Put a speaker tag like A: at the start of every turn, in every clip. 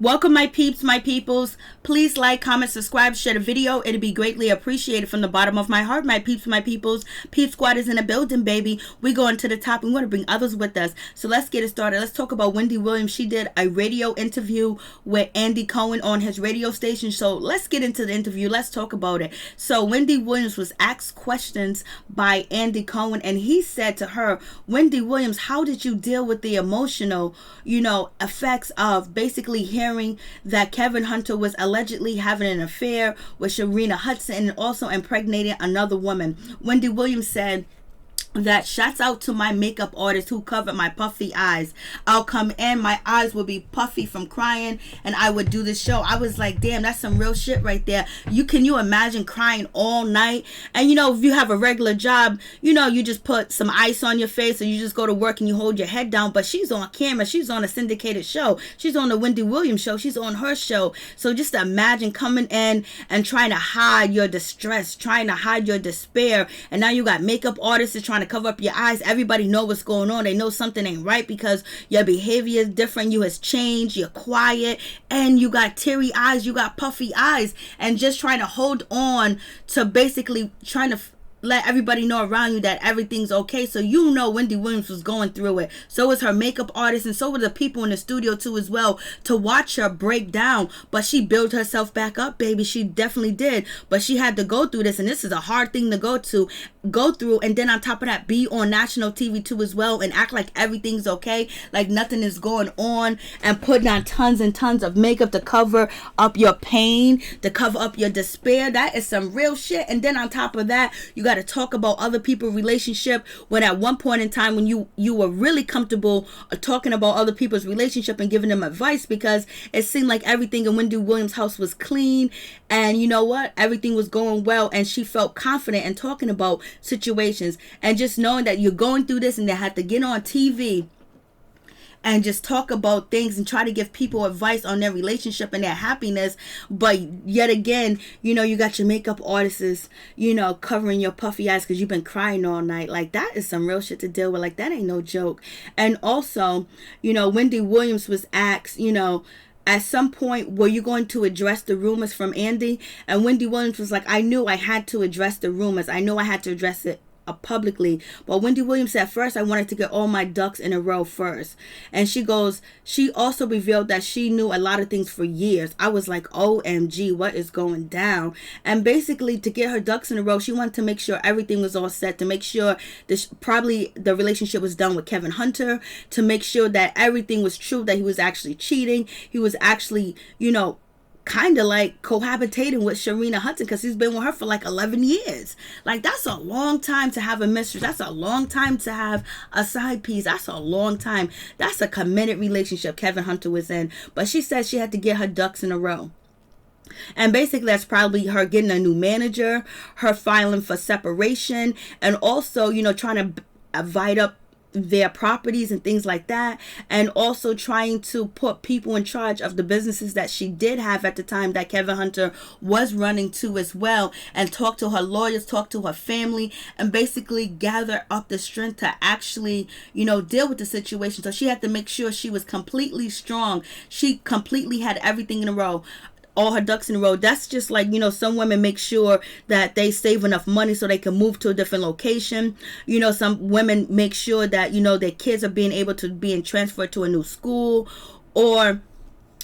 A: Welcome, my peeps, my peoples. Please like, comment, subscribe, share the video. It'd be greatly appreciated from the bottom of my heart, my peeps, my peoples. Peep Squad is in the building, baby. We going to the top and we want to bring others with us. So let's get it started. Let's talk about Wendy Williams. She did a radio interview with Andy Cohen on his radio station. So let's get into the interview. Let's talk about it. So Wendy Williams was asked questions by Andy Cohen, and he said to her, Wendy Williams, how did you deal with the emotional, effects of basically hearing that Kevin Hunter was allegedly having an affair with Sharina Hudson and also impregnating another woman? Wendy Williams said that shouts out to my makeup artist who covered my puffy eyes. I'll come in, my eyes will be puffy from crying, and I would do this show. I was like, damn, that's some real shit right there. Can you imagine crying all night? And if you have a regular job, you just put some ice on your face or you just go to work and you hold your head down. But she's on camera, she's on a syndicated show, she's on the Wendy Williams show, she's on her show. So just imagine coming in and trying to hide your distress, trying to hide your despair, and now you got makeup artists trying to cover up your eyes. Everybody know what's going on. They know something ain't right because your behavior is different. You has changed. You're quiet and you got teary eyes. You got puffy eyes, and just trying to hold on to basically trying to let everybody know around you that everything's okay. So Wendy Williams was going through it. So was her makeup artist, and so were the people in the studio too as well, to watch her break down. But she built herself back up, baby. She definitely did. But she had to go through this, and this is a hard thing to go through, and then on top of that, be on national TV too as well, and act like everything's okay, like nothing is going on, and putting on tons and tons of makeup to cover up your pain, to cover up your despair. That is some real shit. And then on top of that, you got to talk about other people's relationship, when at one point in time when you were really comfortable talking about other people's relationship and giving them advice, because it seemed like everything in Wendy Williams' house was clean, and everything was going well, and she felt confident in talking about situations. And just knowing that you're going through this, and they had to get on TV and just talk about things and try to give people advice on their relationship and their happiness. But yet again, you got your makeup artists, covering your puffy eyes because you've been crying all night. Like, that is some real shit to deal with. Like, that ain't no joke. And also, Wendy Williams was asked, at some point, were you going to address the rumors from Andy? And Wendy Williams was like, I knew I had to address the rumors. I knew I had to address it publicly. But Wendy Williams said, first, I wanted to get all my ducks in a row first. And she also revealed that she knew a lot of things for years. I was like, OMG, what is going down? And basically, to get her ducks in a row, she wanted to make sure everything was all set, to make sure probably the relationship was done with Kevin Hunter, to make sure that everything was true, that he was actually cheating. He was actually, kind of like cohabitating with Sharina Hudson, because he's been with her for like 11 years. Like, that's a long time to have a mistress. That's a long time to have a side piece. That's a long time. That's a committed relationship Kevin Hunter was in. But she said she had to get her ducks in a row. And basically, that's probably her getting a new manager, her filing for separation, and also, trying to divide up their properties and things like that, and also trying to put people in charge of the businesses that she did have at the time that Kevin Hunter was running to as well, and talk to her lawyers, talk to her family, and basically gather up the strength to actually deal with the situation. So she had to make sure she was completely strong. She completely had everything in a row, all her ducks in a row. That's just like, some women make sure that they save enough money so they can move to a different location. Some women make sure that, their kids are being able to be transferred to a new school, or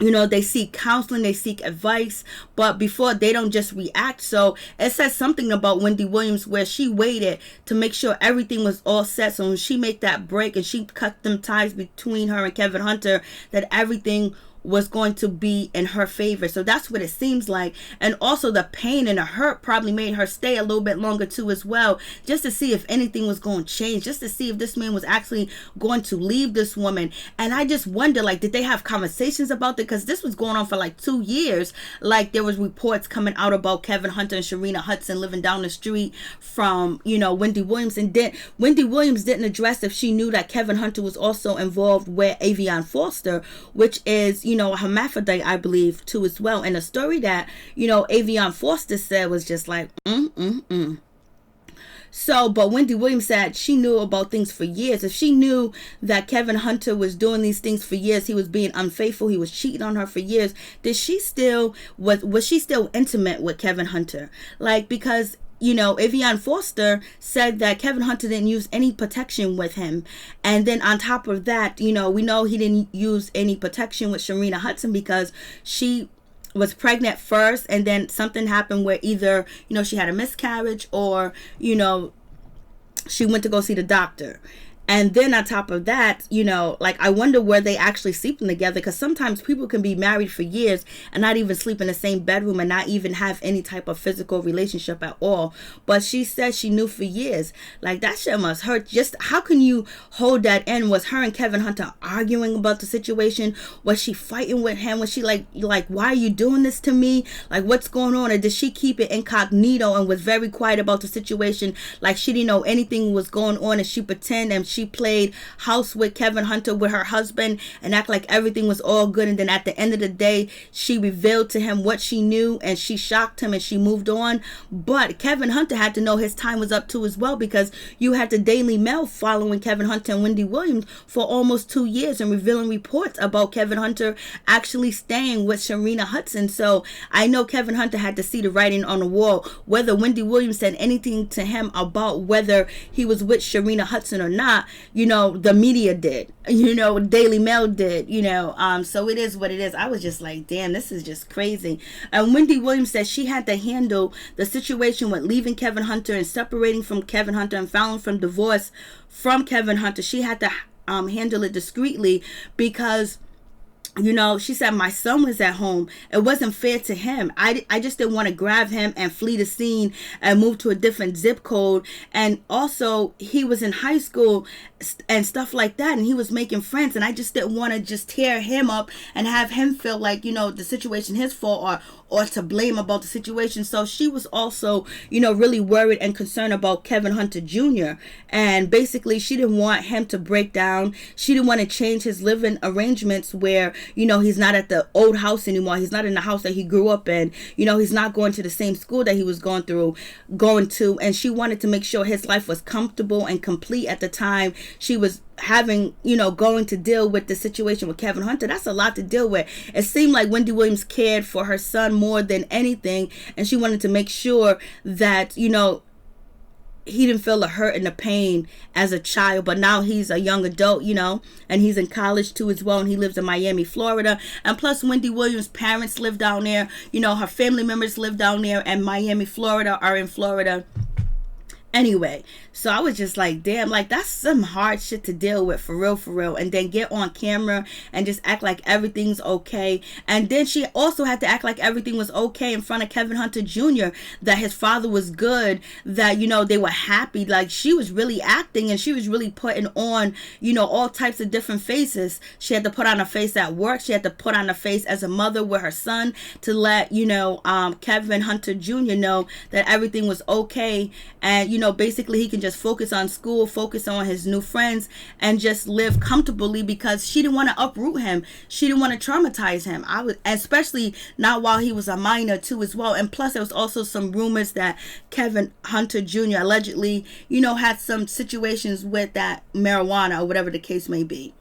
A: they seek counseling, they seek advice, but before, they don't just react. So it says something about Wendy Williams where she waited to make sure everything was all set. So when she made that break and she cut them ties between her and Kevin Hunter, that everything was going to be in her favor. So that's what it seems like. And also the pain and the hurt probably made her stay a little bit longer too as well, just to see if anything was going to change, just to see if this man was actually going to leave this woman. And I just wonder, like, did they have conversations about it? Because this was going on for like 2 years. Like, there was reports coming out about Kevin Hunter and Sharina Hudson living down the street from Wendy Williams. And then Wendy Williams didn't address if she knew that Kevin Hunter was also involved with Avion Foster, which is a hermaphrodite, I believe, too, as well. And the story that, Avion Foster said was just like, So, but Wendy Williams said she knew about things for years. If she knew that Kevin Hunter was doing these things for years, he was being unfaithful, he was cheating on her for years, was she still intimate with Kevin Hunter? Like, because Evian Foster said that Kevin Hunter didn't use any protection with him. And then on top of that, we know he didn't use any protection with Sharina Hudson because she was pregnant first, and then something happened where either, she had a miscarriage or, she went to go see the doctor. And then on top of that, I wonder where they actually sleeping together, because sometimes people can be married for years and not even sleep in the same bedroom and not even have any type of physical relationship at all. But she said she knew for years. Like, that shit must hurt. Just how can you hold that in? Was her and Kevin Hunter arguing about the situation? Was she fighting with him? Was she like, why are you doing this to me? Like, what's going on? Or did she keep it incognito and was very quiet about the situation? Like, she didn't know anything was going on, and she pretended and she played house with Kevin Hunter with her husband and act like everything was all good, and then at the end of the day she revealed to him what she knew and she shocked him and she moved on. But Kevin Hunter had to know his time was up too as well, because you had the Daily Mail following Kevin Hunter and Wendy Williams for almost 2 years and revealing reports about Kevin Hunter actually staying with Sharina Hudson. So I know Kevin Hunter had to see the writing on the wall. Whether Wendy Williams said anything to him about whether he was with Sharina Hudson or not, the media did, Daily Mail did, so it is what it is. I was just like, damn, this is just crazy. And Wendy Williams said she had to handle the situation with leaving Kevin Hunter and separating from Kevin Hunter and filing for divorce from Kevin Hunter. She had to handle it discreetly because she said, my son was at home. It wasn't fair to him. I just didn't want to grab him and flee the scene and move to a different zip code. And also, he was in high school and stuff like that, and he was making friends, and I just didn't want to just tear him up and have him feel like, the situation his fault or to blame about the situation. So she was also, really worried and concerned about Kevin Hunter Jr. And basically, she didn't want him to break down. She didn't want to change his living arrangements where, he's not at the old house anymore. He's not in the house that he grew up in. He's not going to the same school that he was going to. And she wanted to make sure his life was comfortable and complete at the time she was having, going to deal with the situation with Kevin Hunter. That's a lot to deal with. It seemed like Wendy Williams cared for her son more than anything, and she wanted to make sure that, he didn't feel the hurt and the pain as a child. But now he's a young adult, and he's in college too as well, and he lives in Miami, Florida. And plus, Wendy Williams' parents live down there, her family members live down there, and Miami, Florida are in Florida. Anyway, so I was just like, damn, like, that's some hard shit to deal with, for real. And then get on camera and just act like everything's okay. And then she also had to act like everything was okay in front of Kevin Hunter Jr., that his father was good, that, they were happy. Like, she was really acting, and she was really putting on, all types of different faces. She had to put on a face at work. She had to put on a face as a mother with her son to let, Kevin Hunter Jr. know that everything was okay. And, basically he can just focus on school, focus on his new friends, and just live comfortably, because she didn't want to uproot him. She didn't want to traumatize him. Especially not while he was a minor too as well. And plus, there was also some rumors that Kevin Hunter Jr. allegedly, had some situations with that marijuana or whatever the case may be.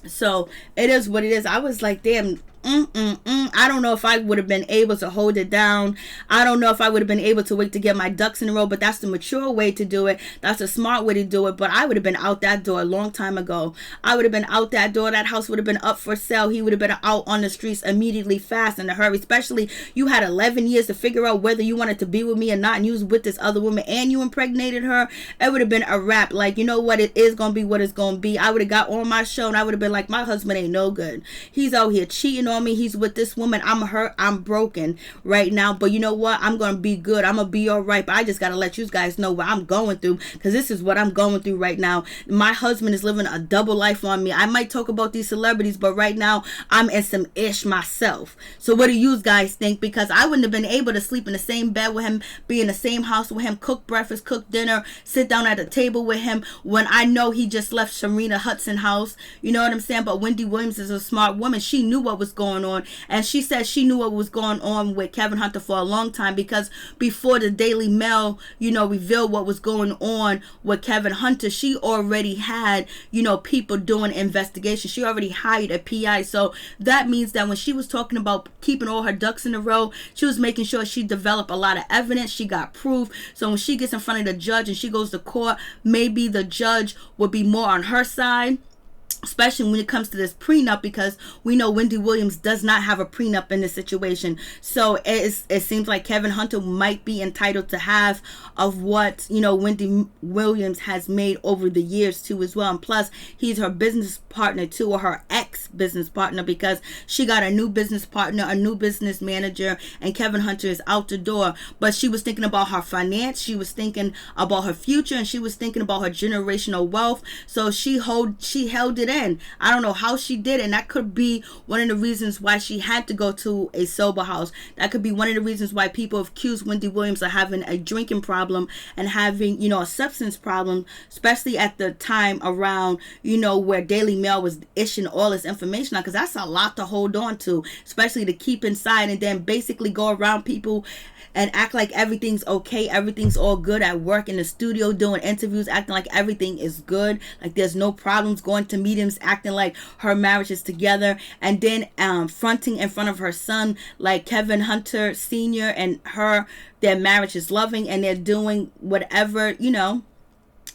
A: So it is what it is. I was like, damn, I don't know if I would have been able to hold it down. I don't know if I would have been able to wait to get my ducks in a row, but that's the mature way to do it. That's a smart way to do it. But I would have been out that door a long time ago. I would have been out that door. That house would have been up for sale. He would have been out on the streets immediately, fast, in a hurry. Especially, you had 11 years to figure out whether you wanted to be with me or not, and you was with this other woman and you impregnated her. It would have been a wrap. Like, you know what, it is going to be what it's going to be. I would have got on my show and I would have been like, my husband ain't no good. He's out here cheating on me. He's with this woman. I'm hurt. I'm broken right now. But you know what? I'm going to be good. I'm going to be all right. But I just got to let you guys know what I'm going through, because this is what I'm going through right now. My husband is living a double life on me. I might talk about these celebrities, but right now I'm in some ish myself. So what do you guys think? Because I wouldn't have been able to sleep in the same bed with him, be in the same house with him, cook breakfast, cook dinner, sit down at the table with him when I know he just left Sharina Hudson house. You know what I'm saying? But Wendy Williams is a smart woman. She knew what was going going on. And she said she knew what was going on with Kevin Hunter for a long time, because before the Daily Mail, revealed what was going on with Kevin Hunter, she already had, people doing investigations. She already hired a PI. So that means that when she was talking about keeping all her ducks in a row, she was making sure she developed a lot of evidence. She got proof. So when she gets in front of the judge and she goes to court, maybe the judge would be more on her side, especially when it comes to this prenup, because we know Wendy Williams does not have a prenup in this situation. So it seems like Kevin Hunter might be entitled to half of what, Wendy Williams has made over the years too as well. And plus, he's her business partner too, or her ex-business partner, because she got a new business partner, a new business manager, and Kevin Hunter is out the door. But she was thinking about her finance, she was thinking about her future, and she was thinking about her generational wealth. So she held it in. I don't know how she did, and that could be one of the reasons why she had to go to a sober house. That could be one of the reasons why people have accused Wendy Williams of having a drinking problem and having, a substance problem, especially at the time around, where Daily Mail was issuing all this information out, because that's a lot to hold on to, especially to keep inside and then basically go around people and act like everything's okay, everything's all good at work, in the studio, doing interviews, acting like everything is good, like there's no problems, going to meetings, acting like her marriage is together, and then fronting in front of her son like Kevin Hunter Sr. and their marriage is loving and they're doing whatever,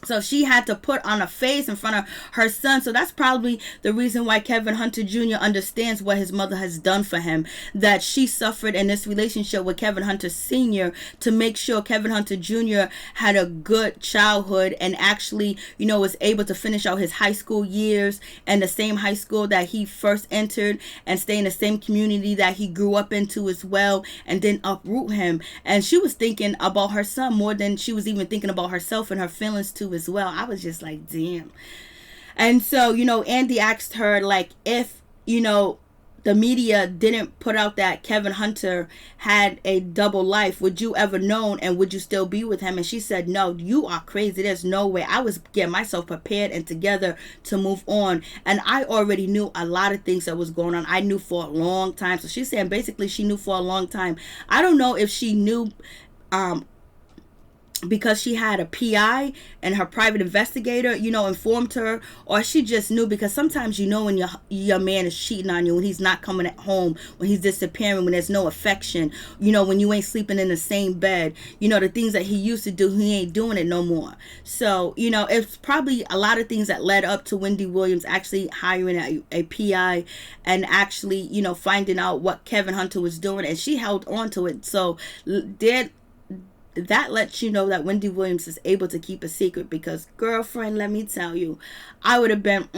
A: So she had to put on a face in front of her son. So that's probably the reason why Kevin Hunter Jr. understands what his mother has done for him, that she suffered in this relationship with Kevin Hunter Sr. to make sure Kevin Hunter Jr. had a good childhood and actually, was able to finish out his high school years in the same high school that he first entered and stay in the same community that he grew up into as well, and then uproot him. And she was thinking about her son more than she was even thinking about herself and her feelings too as well. I was just like, damn. And so, Andy asked her, like, if, the media didn't put out that Kevin Hunter had a double life, would you ever known, and would you still be with him? And she said, no, you are crazy. There's no way. I was getting myself prepared and together to move on. And I already knew a lot of things that was going on. I knew for a long time. So she's saying basically she knew for a long time. I don't know if she knew because she had a PI and her private investigator, informed her, or she just knew, because sometimes when your man is cheating on you, when he's not coming at home, when he's disappearing, when there's no affection, when you ain't sleeping in the same bed, the things that he used to do, he ain't doing it no more. So, it's probably a lot of things that led up to Wendy Williams actually hiring a PI and actually, finding out what Kevin Hunter was doing, and she held on to it. So that lets you know that Wendy Williams is able to keep a secret, because, girlfriend, let me tell you, I would have been,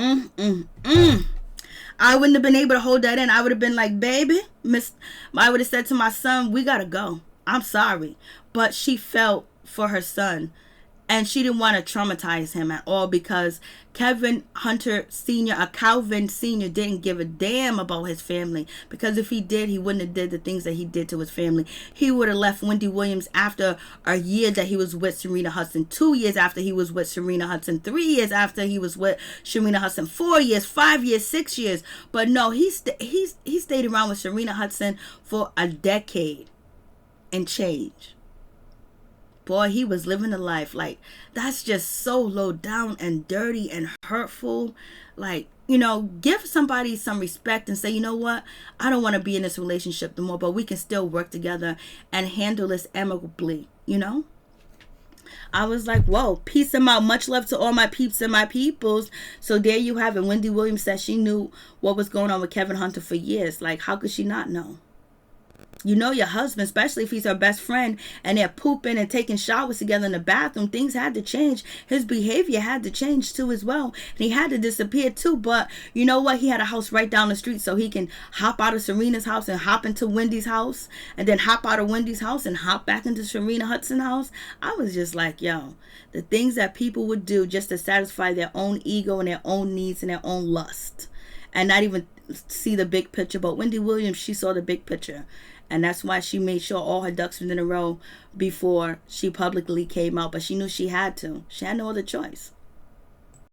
A: I wouldn't have been able to hold that in. I would have been like, baby, I would have said to my son, we gotta go. I'm sorry. But she felt for her son, and she didn't want to traumatize him at all, because Kevin Hunter Sr., Calvin Sr. didn't give a damn about his family, because if he did, he wouldn't have did the things that he did to his family. He would have left Wendy Williams after a year that he was with Serena Hudson, 2 years after he was with Serena Hudson, 3 years after he was with Serena Hudson, 4 years, 5 years, 6 years. But no, he stayed around with Serena Hudson for a decade and change. Boy, he was living a life. Like, that's just so low down and dirty and hurtful. Like, give somebody some respect and say, you know what? I don't want to be in this relationship no more, but we can still work together and handle this amicably, I was like, whoa, peace and out. Much love to all my peeps and my peoples. So there you have it. Wendy Williams said she knew what was going on with Kevin Hunter for years. Like, how could she not know? Your husband, especially if he's her best friend, and they're pooping and taking showers together in the bathroom, things had to change. His behavior had to change too as well. And he had to disappear too. But you know what? He had a house right down the street, so he can hop out of Serena's house and hop into Wendy's house, and then hop out of Wendy's house and hop back into Serena Hudson's house. I was just like, yo, the things that people would do just to satisfy their own ego and their own needs and their own lust, and not even see the big picture. But Wendy Williams, she saw the big picture. And that's why she made sure all her ducks were in a row before she publicly came out. But she knew she had to. She had no other choice.